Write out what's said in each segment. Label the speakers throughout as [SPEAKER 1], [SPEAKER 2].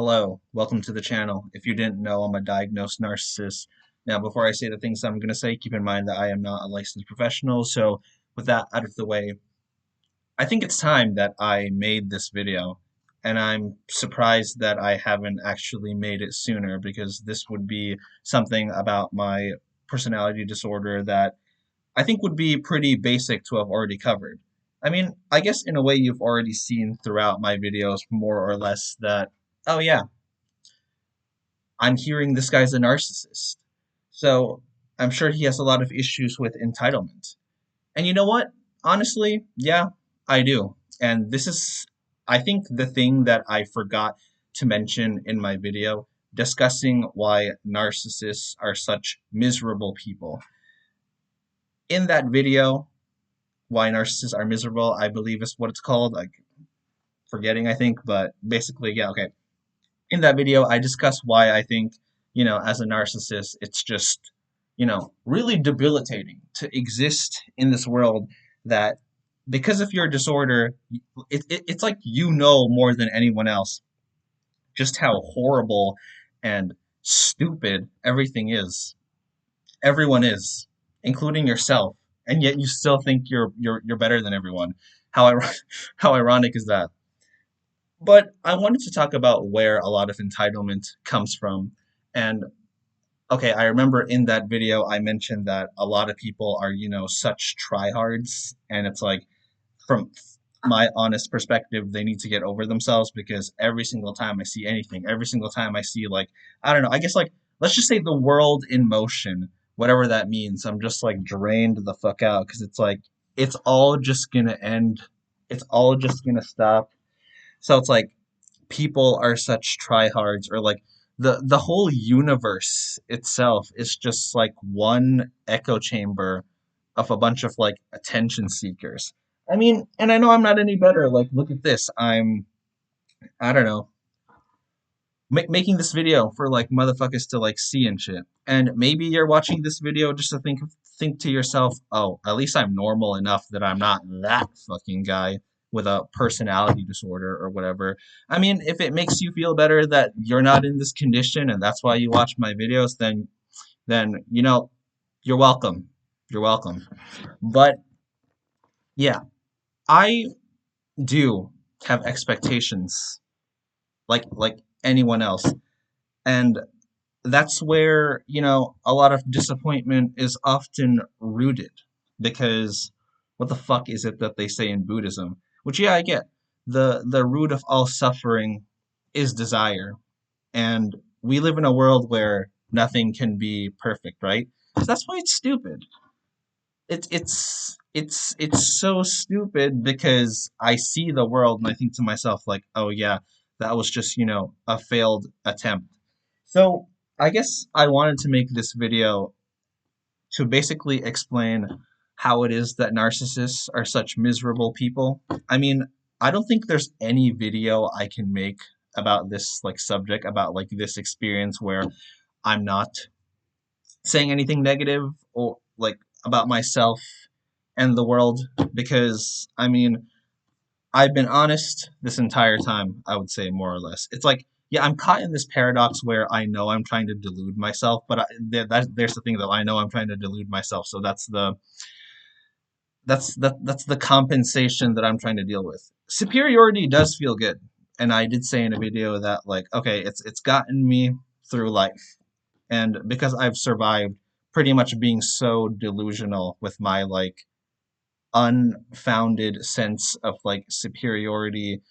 [SPEAKER 1] Hello, welcome to the channel. If you didn't know, I'm a diagnosed narcissist. Now, before I say the things I'm going to say, keep in mind that I am not a licensed professional. So, with that out of the way, I think it's time that I made this video. And I'm surprised that I haven't actually made it sooner because this would be something about my personality disorder that I think would be pretty basic to have already covered. I mean, I guess in a way you've already seen throughout my videos more or less that, oh yeah, I'm hearing this guy's a narcissist. So I'm sure he has a lot of issues with entitlement. And you know what? Honestly, yeah, I do. And this is, I think, the thing that I forgot to mention in my video discussing why narcissists are such miserable people. In that video, Why Narcissists Are Miserable, I believe is what it's called. Like, forgetting, I think, but basically, yeah, okay. In that video, I discuss why I think, as a narcissist, it's just, really debilitating to exist in this world that because of your disorder, it's like you know more than anyone else just how horrible and stupid everything is. Everyone is, including yourself, and yet you still think you're better than everyone. How how ironic is that? But I wanted to talk about where a lot of entitlement comes from. And okay, I remember in that video I mentioned that a lot of people are, such tryhards, and it's like from my honest perspective, they need to get over themselves because every single time I see anything, every single time I see like I don't know, I guess like let's just say the world in motion, whatever that means, I'm just like drained the fuck out because it's like it's all just gonna end. It's all just gonna stop. So it's like people are such tryhards, or like the whole universe itself is just like one echo chamber of a bunch of like attention seekers. I mean, and I know I'm not any better. Like, look at this. I don't know, making this video for like motherfuckers to like see and shit. And maybe you're watching this video just to think to yourself, oh, at least I'm normal enough that I'm not that fucking guy with a personality disorder or whatever. I mean, if it makes you feel better that you're not in this condition and that's why you watch my videos, then you're welcome. You're welcome. But yeah, I do have expectations like anyone else. And that's where, a lot of disappointment is often rooted because what the fuck is it that they say in Buddhism? Which, yeah, I get. The root of all suffering is desire. And we live in a world where nothing can be perfect, right? So that's why it's stupid. It's so stupid because I see the world and I think to myself like, oh yeah, that was just, a failed attempt. So I guess I wanted to make this video to basically explain how it is that narcissists are such miserable people. I mean, I don't think there's any video I can make about this like subject, about like this experience where I'm not saying anything negative or like about myself and the world because I mean, I've been honest this entire time, I would say more or less. It's like, yeah, I'm caught in this paradox where I know I'm trying to delude myself, but there's the thing though, I know I'm trying to delude myself, so that's the compensation that I'm trying to deal with. Superiority does feel good, and I did say in a video that like, okay, it's gotten me through life, and because I've survived pretty much being so delusional with my like unfounded sense of like superiority.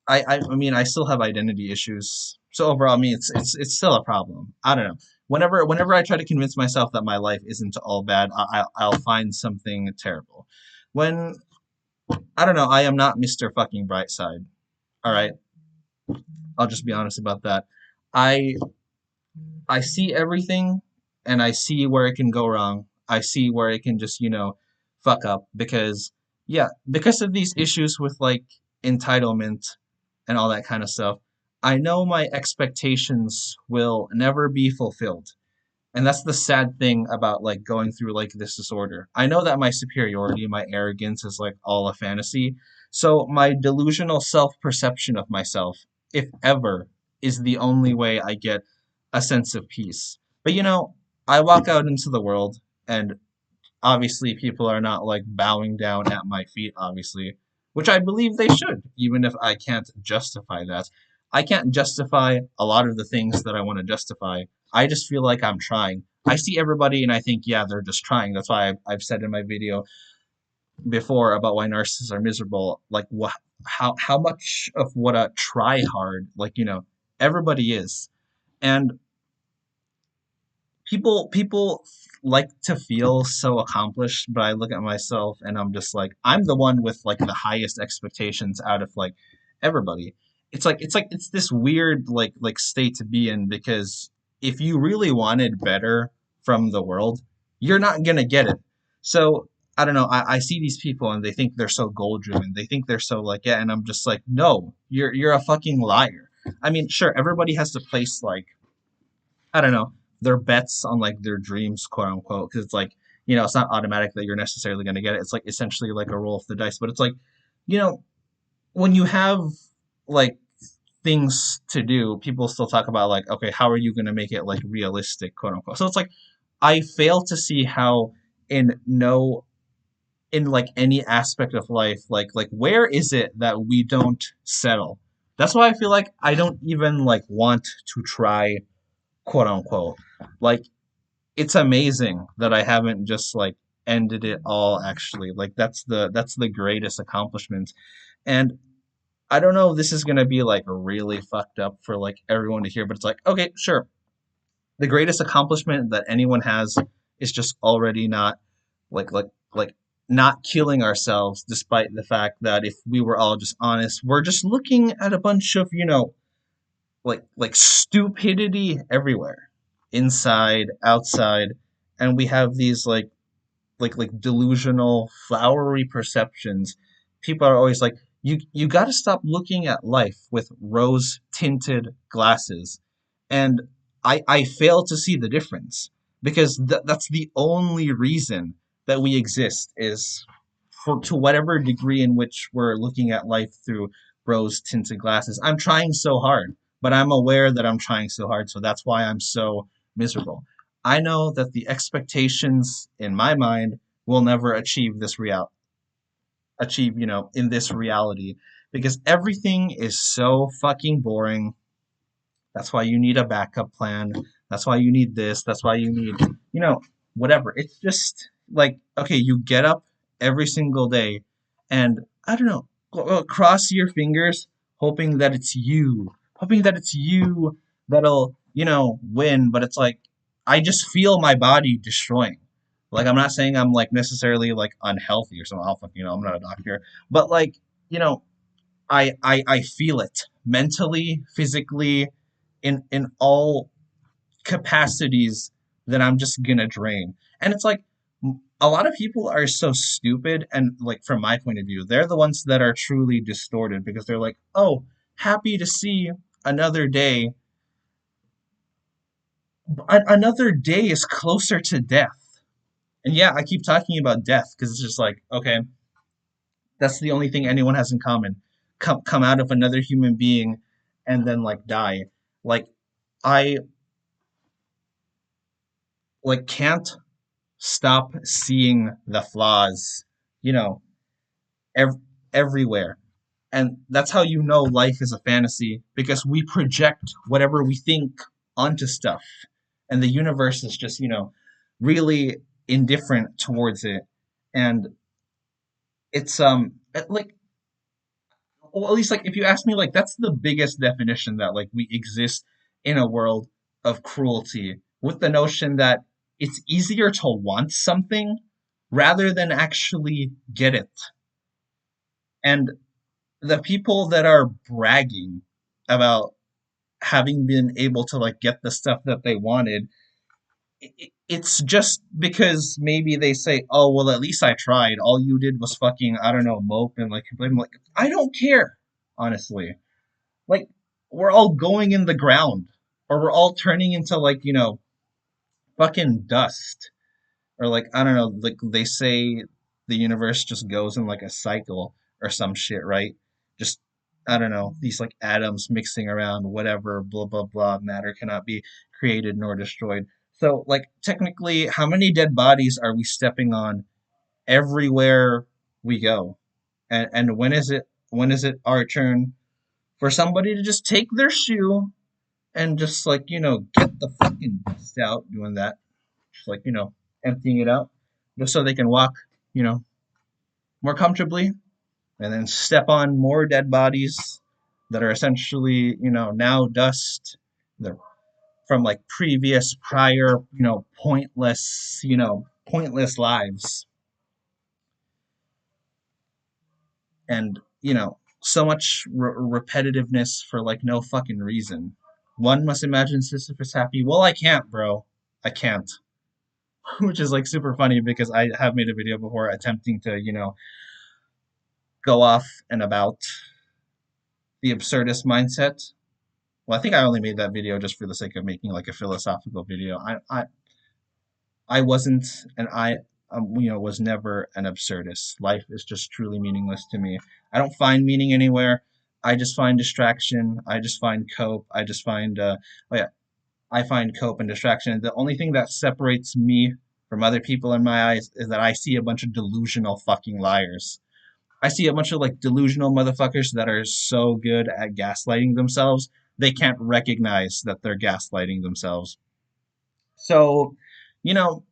[SPEAKER 1] I mean I still have identity issues. So overall, I mean it's still a problem. I don't know. Whenever I try to convince myself that my life isn't all bad, I'll find something terrible. When I don't know, I am not Mr. fucking Brightside. All right, I'll just be honest about that. I I see everything, and I see where it can go wrong. I see where it can just fuck up because yeah, because of these issues with like entitlement and all that kind of stuff, I know my expectations will never be fulfilled. And that's the sad thing about like going through like this disorder. I know that my superiority, my arrogance is like all a fantasy. So my delusional self-perception of myself, if ever, is the only way I get a sense of peace. But I walk out into the world, and obviously people are not like bowing down at my feet, obviously, which I believe they should, even if I can't justify that. I can't justify a lot of the things that I want to justify. I just feel like I'm trying. I see everybody and I think, yeah, they're just trying. That's why I've said in my video before about why narcissists are miserable. Like, how much of what a try hard, like, everybody is. And people like to feel so accomplished, but I look at myself and I'm just like, I'm the one with like the highest expectations out of like everybody. It's this weird like state to be in, because if you really wanted better from the world, you're not gonna get it. So I don't know, I see these people and they think they're so goal driven, they think they're so like, yeah, and I'm just like, no, you're a fucking liar. I mean, sure, everybody has to place like, I don't know, their bets on like their dreams, quote unquote, because it's like, it's not automatic that you're necessarily going to get it. It's like essentially like a roll of the dice, but it's like, you know, when you have like things to do, people still talk about like, okay, how are you going to make it like realistic, quote unquote. So it's like, I fail to see how in no in like any aspect of life, like where is it that we don't settle? That's why I feel like I don't even like want to try, quote unquote. Like, it's amazing that I haven't just like ended it all, actually. Like, that's the greatest accomplishment. And I don't know if this is gonna be like really fucked up for like everyone to hear, but it's like, okay, sure. The greatest accomplishment that anyone has is just already not like not killing ourselves, despite the fact that if we were all just honest, we're just looking at a bunch of, like stupidity everywhere, inside, outside, and we have these like delusional flowery perceptions. People are always like, you got to stop looking at life with rose tinted glasses, and I fail to see the difference, because that's the only reason that we exist, is for to whatever degree in which we're looking at life through rose tinted glasses. I'm trying so hard, but I'm aware that I'm trying so hard, so that's why I'm so miserable. I know that the expectations in my mind will never achieve, in this reality, because everything is so fucking boring. That's why you need a backup plan. That's why you need this. That's why you need, whatever. It's just like, okay, you get up every single day and I don't know, cross your fingers, hoping that it's you that'll, win. But it's like, I just feel my body destroying. Like, I'm not saying I'm like necessarily like unhealthy or something. I'm not a doctor, but like, you know, I feel it mentally, physically, in all capacities, that I'm just gonna drain. And it's like, a lot of people are so stupid, and like from my point of view, they're the ones that are truly distorted, because they're like, oh, happy to see another day. Another day is closer to death. And yeah, I keep talking about death because it's just like, okay, that's the only thing anyone has in common. Come out of another human being and then like die. Like, I like can't stop seeing the flaws, you know, ev- everywhere. And that's how you know life is a fantasy, because we project whatever we think onto stuff. And the universe is just, really indifferent towards it. And it's like, well, at least like if you ask me, like that's the biggest definition, that like we exist in a world of cruelty, with the notion that it's easier to want something rather than actually get it. And the people that are bragging about having been able to like get the stuff that they wanted, it's just because maybe they say, oh well, at least I tried. All you did was fucking, I don't know, mope and like complain. Like, I don't care, honestly. Like, we're all going in the ground, or we're all turning into like, fucking dust, or like, I don't know, like they say the universe just goes in like a cycle. or some shit, right? Just I don't know, these like atoms mixing around, whatever, blah blah blah, matter cannot be created nor destroyed. So like technically, how many dead bodies are we stepping on everywhere we go? And when is it our turn for somebody to just take their shoe and just like, get the fucking dust out doing that. Just like, emptying it out. Just so they can walk, you know, more comfortably and then step on more dead bodies that are essentially, now dust. They're from like previous prior, pointless lives. And so much repetitiveness for like no fucking reason. One must imagine Sisyphus happy. Well, I can't, bro. I can't. Which is like super funny because I have made a video before attempting to go off and about the absurdist mindset. Well, I think I only made that video just for the sake of making like a philosophical video. I wasn't, and I was never an absurdist. Life is just truly meaningless to me. I don't find meaning anywhere. I just find distraction. I just find cope. I just find oh yeah, I find cope and distraction. The only thing that separates me from other people in my eyes is that I see a bunch of delusional fucking liars. I see a bunch of like delusional motherfuckers that are so good at gaslighting themselves, they can't recognize that they're gaslighting themselves. So, you know,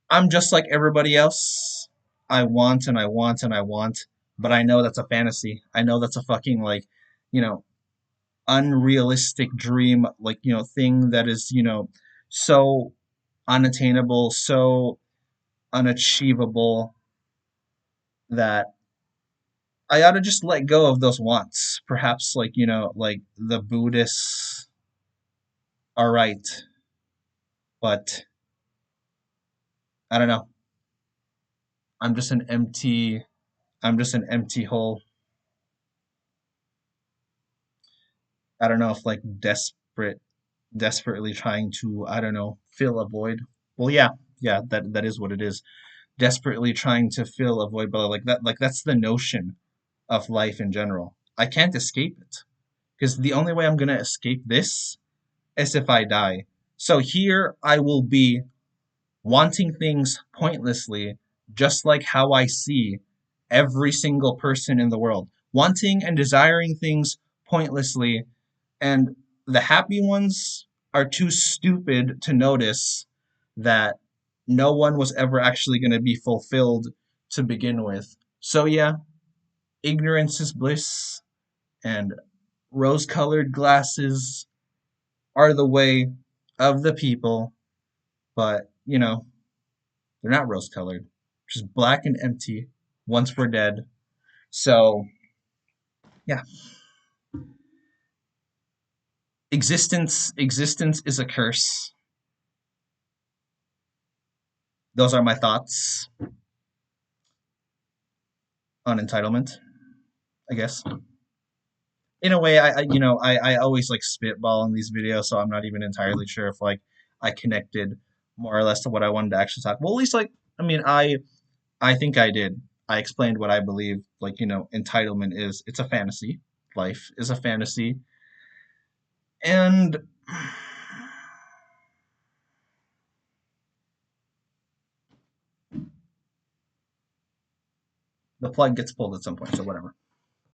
[SPEAKER 1] I'm just like everybody else. I want and I want and I want, but I know that's a fantasy. I know that's a fucking like, you know, unrealistic dream, like, thing that is, so unattainable, so unachievable that I ought to just let go of those wants. Perhaps like, like the Buddhists are right, but I don't know. I'm just an empty I'm just an empty hole. I don't know if like desperately trying to, I don't know, fill a void. Well, yeah, yeah, that is what it is. Desperately trying to fill a void, but like that's the notion of life in general. I can't escape it because the only way I'm gonna escape this is if I die. So here I will be wanting things pointlessly, just like how I see every single person in the world, wanting and desiring things pointlessly, and the happy ones are too stupid to notice that no one was ever actually going to be fulfilled to begin with. So, yeah, ignorance is bliss, and rose colored glasses are the way of the people, but, they're not rose colored, just black and empty once we're dead. So, yeah, existence is a curse. Those are my thoughts on entitlement, I guess. In a way, I always like spitball in these videos, so I'm not even entirely sure if like I connected more or less to what I wanted to actually talk. Well, at least like I mean, I think I did. I explained what I believe. Like entitlement is it's a fantasy. Life is a fantasy, and the plug gets pulled at some point. So whatever.